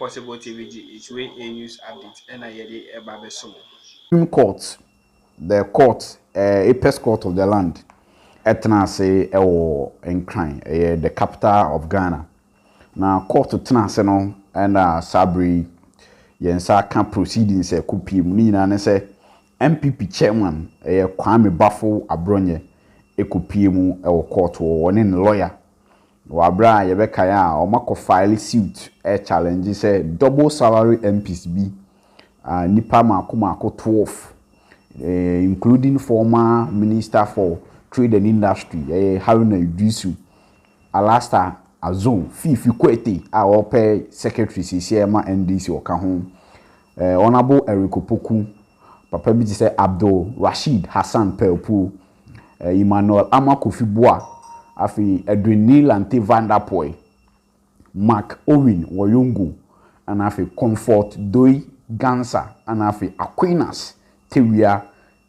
possible TV it's way a news update and I hear the Babeso. Supreme Court, the court, apex court of the land, etna say in crime, the capital of Ghana. Now court to tenase no and Sabri yensa can proceedings could be nina say MPP chairman Kwame Bafo Abronye could mu court or one lawyer. Wabra yebeka ya omako file suit challenge say double salary MPs bi nipa mako 12 including former minister for trade and industry Haruna Iddrisu Alasta Azon Fifi Kwete ope secretary CCMA NDC oka ho honorable Eric Opoku papa bi say Abdul Rashid Hassan Pelpu Emmanuel Amakofiboa afi Edwin Lante Vanderpoy Mark Owen Woyongo and afi Comfort Doi Gansa and afi Aquinas Tewia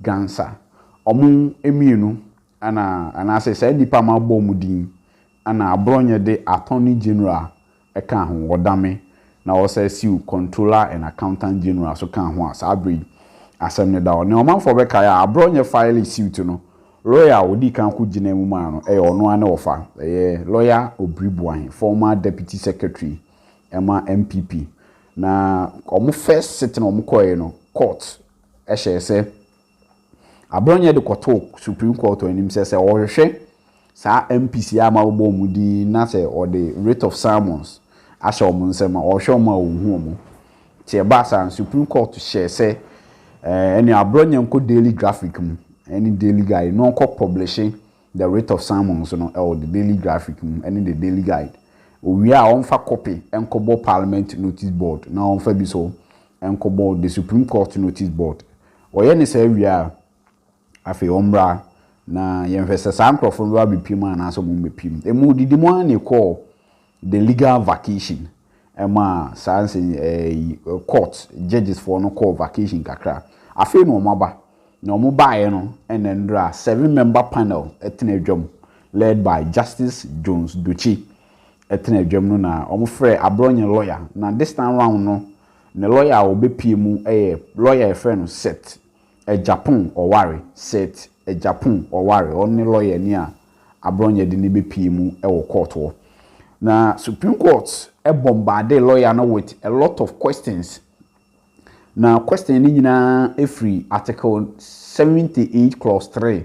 Gansa omu emienu ana say nipa ma bɔ mudin ana Abronye de Attorney General eka ho wodame na wo say siu Controller and Accountant General so kan ho asabri asem ne da ne omanfo be kaya Abronye file suit no lawyer odi kan ku gina mu ma no ono ane ofa lawyer Obribuan former deputy secretary ema MPP na omo first sitting omo koye no court say Abronye de koto Supreme Court onim say ohwehwe sa MPC ama obo mudi na say or the rate of summons asha omo nsema ohwe omo ohu omo tie ba sa Supreme Court share say any Abronye nko daily graphic mu any daily guide no publishing the rate of summons or the daily graphic any the daily guide we are on for copy enkobo parliament notice board now on for bi so enkobo the Supreme Court notice board oye ni say we are afi ombra na yemfese sankrofo wa bipim na so mo bepim emu didi mo an call the legal vacation ema sanse court judges for no call vacation kakra afi no maba no mo bae no enendra 7-member panel etenedwom led by Justice Jones Dochi etenedwom no na omo frɛ Abronye lawyer na this time round no ne lawyer obepie mu lawyer friend no set Japan oware set Japan oware only lawyer ni a Abronye de ne bepie mu court ho na Supreme Court bombarded lawyer no with a lot of questions. Now, question ni nyina every article 78 clause 3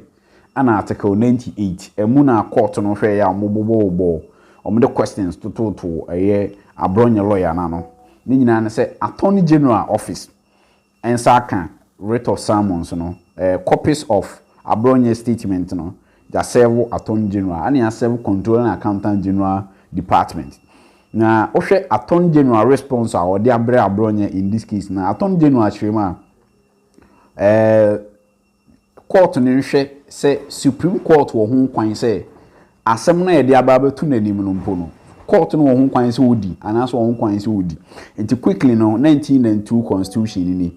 and article 98 emu na court no hwe ya mobobo omo the questions to Abronye lawyer na no ni nyina na say Attorney General office ensa kan rate of summons no copies of Abronye statement no ja serve Attorney General and ya serve Controller and Accountant General department. Na ohwe Attorney General response a odi abre Abronye in this case na Attorney General chirema court ni hwe say Supreme Court wo ho kwan say asem na ye de ababetu nanim no mpo no court no wo ho kwan say odi anaso wo ho kwan say odi enti quickly no 1992 constitution ni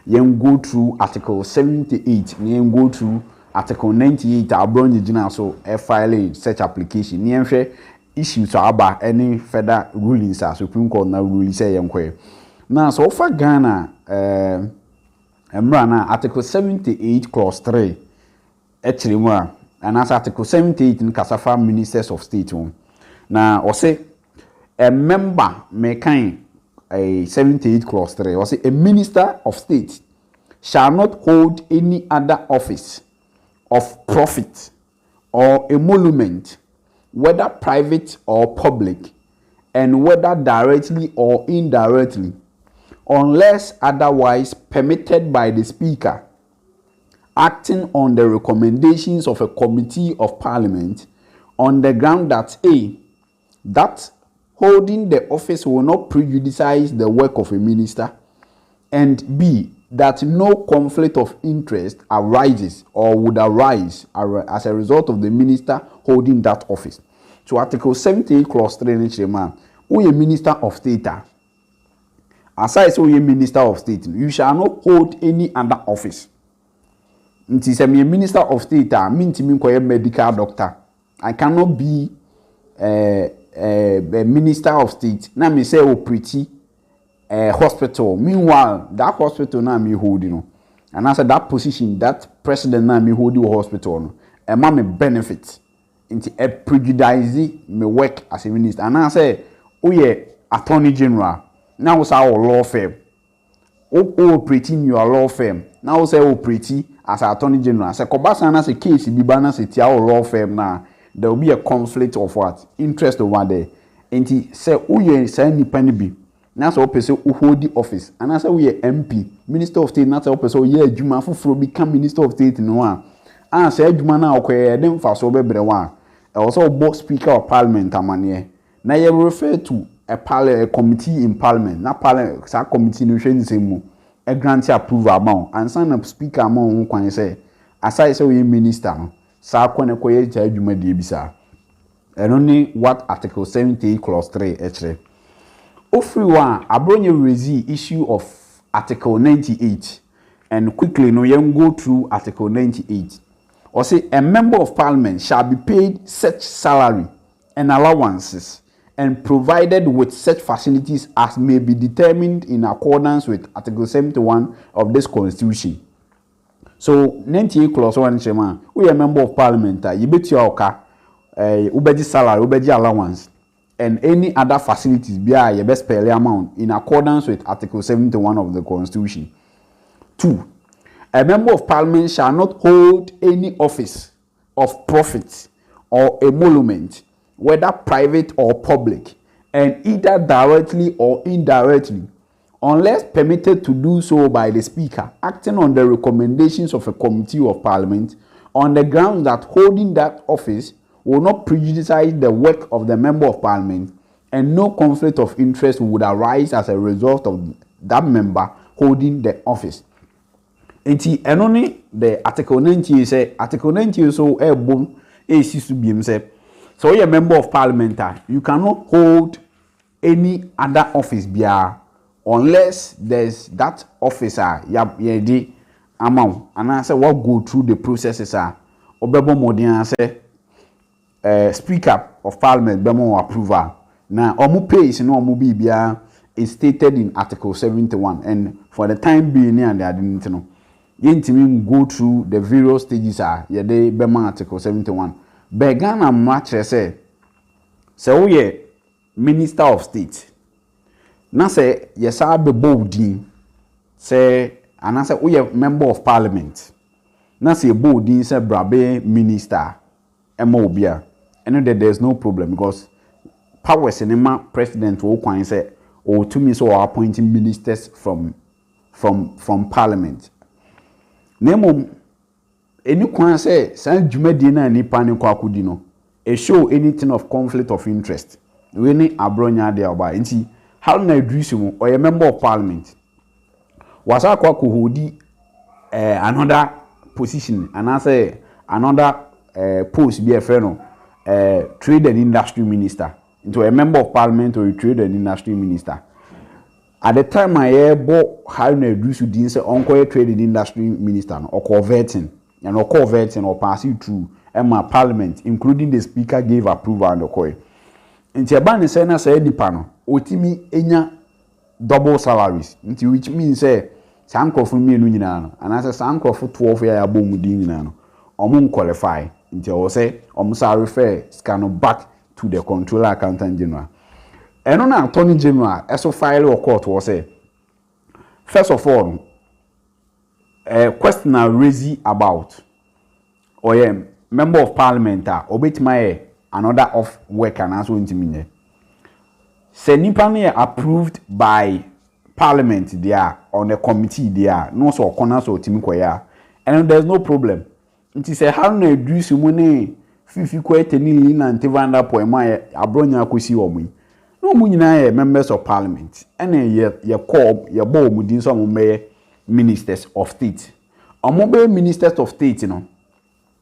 yen go through article 78 ni yen go through article 98 Abronye gina so file such application ni yen hwe issues aba any further rulings as Supreme Court na rulings say yenkwe na so for Ghana emra na article 78 clause 3 echirimu and as article 78 in Kasafa Ministers of State na o say a member may kind a 78 clause 3 or say a minister of state shall not hold any other office of profit or emolument whether private or public, and whether directly or indirectly, unless otherwise permitted by the Speaker, acting on the recommendations of a committee of Parliament, on the ground that A, that holding the office will not prejudice the work of a minister, and B, that no conflict of interest arises or would arise as a result of the minister holding that office. So article 78 clause 3 in Chema, who a minister of state, aside so a minister of state, you shall not hold any other office. It is a minister of state, mean to me a medical doctor. I cannot be a minister of state. Now me say pretty hospital. Meanwhile, that hospital na me hold, you know. And I said that position, that president na me hold you hospital, no. A me benefit into a prejudice me work as a minister. And I say, oh yeah, attorney general. Now was our law firm. Operating your law firm. Now say operating as attorney general. Say kobasa na say case bi ba na say tia law firm na there will be a conflict of what interest over there. Enti say uye say nipa ni bi. Na say opese hold the office. And I say uye MP, Minister of State. Na say opese uye adwuma foforo become Minister of State no a. And say adwuma na okoye dem fa so bebre wa. Also board Speaker of Parliament amane. Na you refer to a committee in Parliament. Na Parliament sa committee no hwe nsemu. A grant approval amount and sign up speaker amount kwan say aside say we minister no sa kwane koye cha adwuma de bisa. And only what Article 78 clause 3 actually. Ofri one Abronye raise issue of Article 98 and quickly no yen go through Article 98. Or say a member of Parliament shall be paid such salary and allowances and provided with such facilities as may be determined in accordance with Article 71 of this Constitution. So, 98 clause 1 chema, we a member of Parliament, you bet your oka, ubeji salary, ubeji allowance, and any other facilities be your best pay amount in accordance with Article 71 of the Constitution. 2. A member of Parliament shall not hold any office of profit or emolument, whether private or public, and either directly or indirectly, unless permitted to do so by the Speaker, acting on the recommendations of a committee of Parliament, on the grounds that holding that office will not prejudice the work of the Member of Parliament, and no conflict of interest would arise as a result of that member holding the office. And only the Article 90 say, Article 90 so boom, say, so you're a member of Parliament, you cannot hold any other office unless there's that officer the amount. And I say what go through the processes Obebo Modian say Speaker of Parliament bemo approval. Now omu pays no omu bi is stated in Article 71, and for the time being they didn't know. You go through the various stages they bema Article 71. Begana match say we Minister of State. Na say yes I be boldin say and I say we member of Parliament. Na say boldin say brabe minister emobia. And there's no problem because powers in the president will kwan say or to me so appointing ministers from Parliament. Nemo any kwan say san dwumadi na nipa ne kwa akudi no e show anything of conflict of interest we ni Abronye de oba nti how na adrisi mu or a member of Parliament was akwa ko hodi another position and I say another post be a friend trade and industry minister into a member of Parliament or a trade and industry minister. At the time I ebo how na adrisi din say onko trade and industry minister no or converting and or converting or passing through Emma Parliament, including the Speaker gave approval and okoy. Nti eba ne say na say nipa no otimi enya double salaries. Nti which means say sankrofo mienu nyina no and I say sankrofo 12 ya abom din nyina no omo qualify. Nti o say omo sa refer scan back to the Controller Accountant General. Eno na Attorney General eso file or court was say first of all question raised about or member of Parliament obetma another of work and also intimine. Se nipa no approved by Parliament there on a committee there no so corner so timi koya and there's no problem. It is a how na reduce money fifi kwete ni na ntivanda poema Abronye akosi omu. No mu nyina members of Parliament and ye call ye bo mu din so mo ministers of state. Omobe ministers of state, it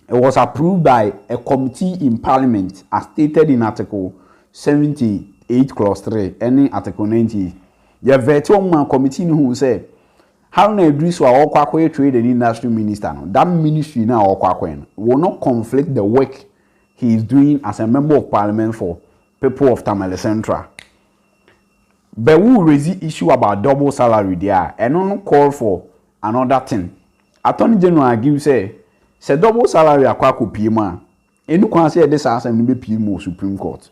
was approved by a committee in Parliament as stated in Article 78 clause 3 any Article 90. Ye veto committee who say how na Idris wa okwa trade and industry minister no that ministry na okwa will not conflict the work he is doing as a member of Parliament for people of Tamale Central. but we raise the issue about double salary there and no call for another thing. Attorney General give say double salary akwa ko pima enu kwan say this asem no be pima Supreme Court.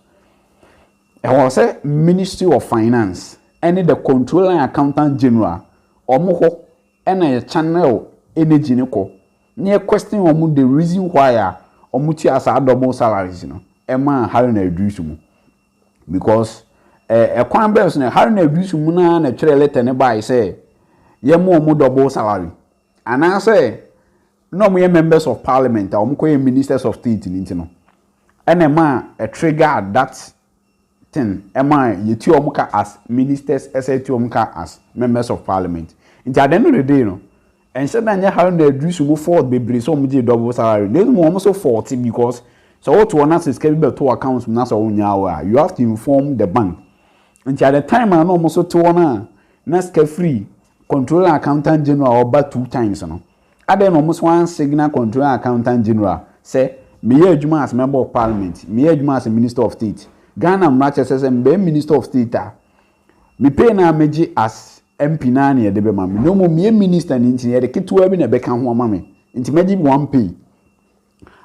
E was say Ministry of Finance and the Controller and Accountant General omo ho and a channel energy ne ko near question omo the reason why omo ti asa double salaries no e ma how na reduce mu because e kwan be so na how na reduce mu na chere letter ne buy say ye mo omo double salary and I say no more members of parliament or ministers of state in no and a trigger that thing you as ministers as members of parliament into at the end of the day no and said that how they reduce move forward be so much double salary they almost 40 because so what one is scheduled to accounts you have to inform the bank and at the time I almost to one free controller accountant general about 2 times no Aden almost one signal controller accountant general say me adwuma as member of parliament me adwuma as a minister of state Ghana Manchester be minister of state me pay na meji as MP na na de be ma me no mo me minister ni nti ye de ketewa bi na be kan ho ma me nti meji one pay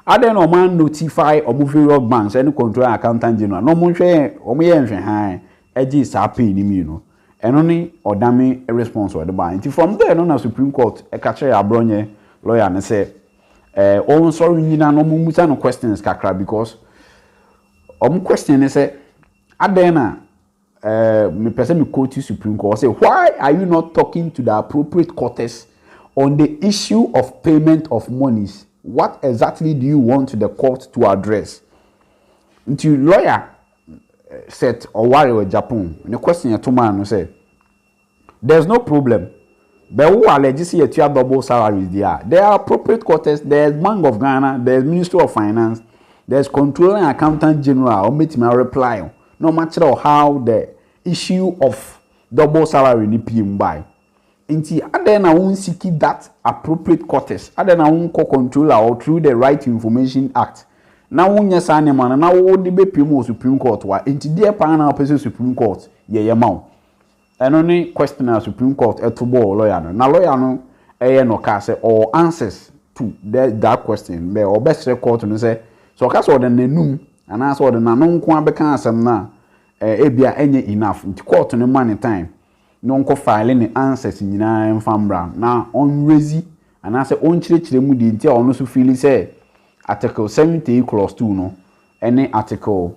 Aden no man notify omo various banks any controller accountant general no mo hwe omo ye nhwe han eji sa pay ni mi no eno ni odame a response or the bank. From there, no na Supreme Court, a catcher Abronye lawyer and say, oh sorry, you know, no musa no questions kakra because question is adena me person me quote you Supreme Court say, why are you not talking to the appropriate courts on the issue of payment of monies? What exactly do you want the court to address? Into lawyer set or worry Japan. The question to man say there's no problem. But who are legislating double salaries there? There are appropriate quarters, there's Bank of Ghana, there's Ministry of Finance, there's Controller and Accountant General, or meet me reply. No matter how the issue of double salary ni PM by. Inti then I won't seek that appropriate quarters. Then I won't call controller or through the Right Information Act. Now when you sign a man, now what the be Supreme Court wa into dear panel person Supreme Court ye amount. And only question a Supreme Court to ball lawyer no. Now lawyer no no case or answers to that question. Be or best record no say so case or the nenum and answer the nanon kwa be kan asem na ebia enye enough. Into court no money time. No nko file ni answers nyina emfambra na on raise and answer on chire mu di ntia ono so feel say Article 70 clause 2 no any article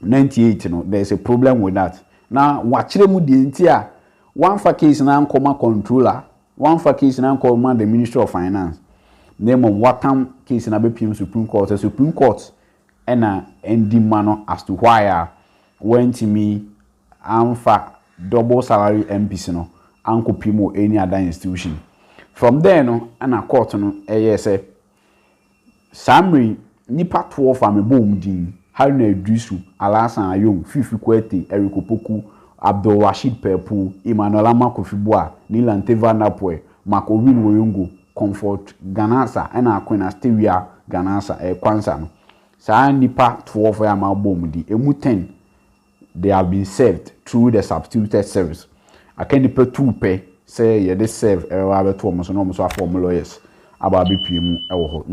98 no there's a problem with that. Now wachire mu di ntia one for case na nkoma controller one for case na nkoma the Ministry of Finance name of watam case na be PM Supreme Court the Supreme Court ena endi mano as to why went me amfa double salary MPs no anko pimo any other institution from there no ana court no say Samri nipa 12 amebom din Haruna Idrisu Alasan Ayom Fifi Kwete Eriko Poku Abdul Rashid Pepu Emmanuel Amakofibua Nilan Tevanapoe Makowin Woyongo Comfort Ganasa and Akwena Stevia Ganasa Kwansa no saa nipa 12 amabom din emu 10 they have been served through the substituted service akani pe 2 pe say ye dey serve abeto mo so no mo so afọ mo lawyers aba bepiem e wo ho